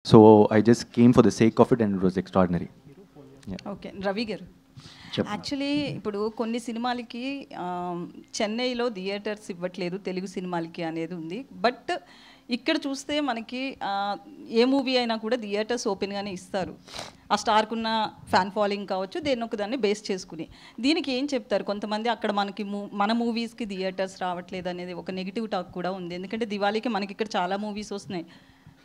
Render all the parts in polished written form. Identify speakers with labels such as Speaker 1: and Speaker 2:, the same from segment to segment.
Speaker 1: So I just came for the sake of it and it was extraordinary. Yeah.
Speaker 2: Okay Ravi గారు, actually ఇప్పుడు కొన్ని సినిమాలకి చెన్నైలో theatres ఇవ్వట్లేదు తెలుగు సినిమాలకి అనేది ఉంది. బట్ ఇక్కడ చూస్తే మనకి ఏ మూవీ అయినా కూడా థియేటర్స్ ఓపెన్గానే ఇస్తారు. ఆ స్టార్కున్న ఫ్యాన్ ఫాలోయింగ్ కావచ్చు, దేని ఒక దాన్ని బేస్ చేసుకుని. దీనికి ఏం చెప్తారు? కొంతమంది అక్కడ మనకి మన మూవీస్కి థియేటర్స్ రావట్లేదు అనేది ఒక నెగిటివ్ టాక్ కూడా ఉంది. ఎందుకంటే దివాళీకి మనకి ఇక్కడ చాలా మూవీస్ వస్తున్నాయి.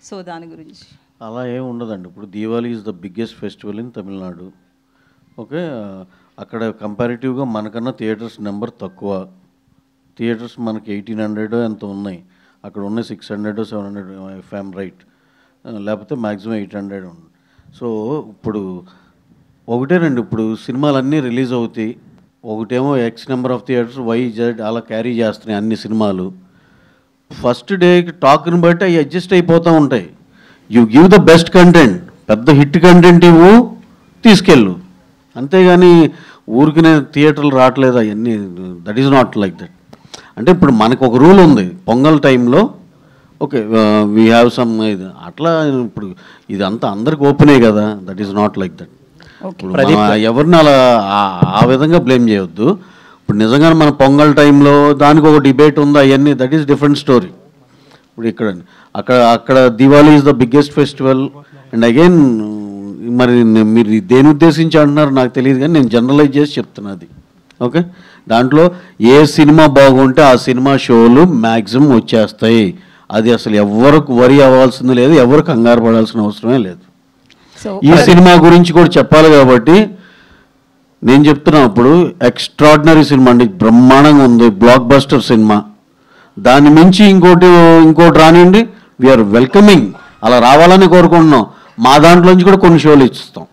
Speaker 2: సో దాని గురించి
Speaker 3: అలా ఏమి ఉండదండి. ఇప్పుడు Diwali is the biggest festival in Tamil Nadu. Okay, అక్కడ కంపారిటివ్గా మనకన్నా థియేటర్స్ నెంబర్ తక్కువ. థియేటర్స్ మనకి 1800 ఎంత ఉన్నాయి, అక్కడ ఉన్నాయి 600 700 ఇఫ్ ఐఎమ్ రైట్, లేకపోతే మ్యాక్సిమం 800 ఉంది. సో ఇప్పుడు ఒకటేనండి, ఇప్పుడు సినిమాలన్నీ రిలీజ్ అవుతాయి. ఒకటేమో X number of theatres YZ అలా క్యారీ చేస్తున్నాయి అన్ని సినిమాలు. ఫస్ట్ డే టాక్ని బట్టి అవి అడ్జస్ట్ అయిపోతూ ఉంటాయి. You give the best content, పెద్ద హిట్ కంటెంట్ ఇవ్వు, తీసుకెళ్ళు. అంతేగాని ఊరికినే థియేటర్లు రావట్లేదు అవన్నీ, that is not like that. అంటే ఇప్పుడు మనకు ఒక రూల్ ఉంది, పొంగల్ టైంలో ఓకే వీ హ్యావ్ సమ్ ఇది అట్లా. ఇప్పుడు ఇదంతా అందరికి ఓపెనే కదా, that is not like that. ఇప్పుడు ఎవరిని అలా ఆ విధంగా బ్లేమ్ చేయొద్దు. ఇప్పుడు నిజంగానే మన పొంగల్ టైంలో దానికి ఒక డిబేట్ ఉంది, అవన్నీ దట్ ఈస్ డిఫరెంట్ స్టోరీ. ఇప్పుడు అక్కడ Diwali is the biggest festival. And again మరి మీరు దేని ఉద్దేశించి అంటున్నారు నాకు తెలియదు, కానీ నేను జనరలైజ్ చేసి చెప్తున్నది. ఓకే, దాంట్లో ఏ సినిమా బాగుంటే ఆ సినిమా షోలు మ్యాక్సిమం వచ్చేస్తాయి. అది అసలు ఎవరికి వరి అవ్వాల్సింది లేదు, ఎవరు కంగారు పడాల్సిన అవసరమే లేదు. ఈ సినిమా గురించి కూడా చెప్పాలి కాబట్టి నేను చెప్తున్నాను. ఇప్పుడు ఎక్స్ట్రాడినరీ సినిమా అండి, బ్రహ్మాండంగా ఉంది, బ్లాక్ బస్టర్ సినిమా. దాన్ని మించి ఇంకోటి రానివ్వండి, వీఆర్ వెల్కమింగ్, అలా రావాలని కోరుకుంటున్నాం. మా దాంట్లోంచి కూడా కొన్ని షోలు ఇస్తాం,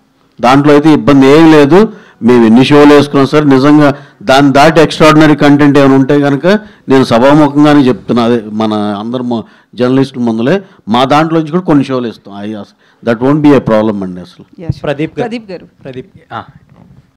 Speaker 3: దాంట్లో అయితే ఇబ్బంది ఏం లేదు. మేము ఎన్ని షోలు వేసుకున్నాం సార్, నిజంగా దాన్ని దాటి ఎక్స్ట్రాడినరీ కంటెంట్ ఏమైనా ఉంటే కనుక నేను సభాముఖంగానే చెప్తున్నా, అదే మన అందరు జర్నలిస్టుల ముందులే మా దాంట్లోంచి కూడా కొన్ని షోలు ఇస్తాం. That won't be A problem అండి అసలు.
Speaker 2: ప్రదీప్ గారు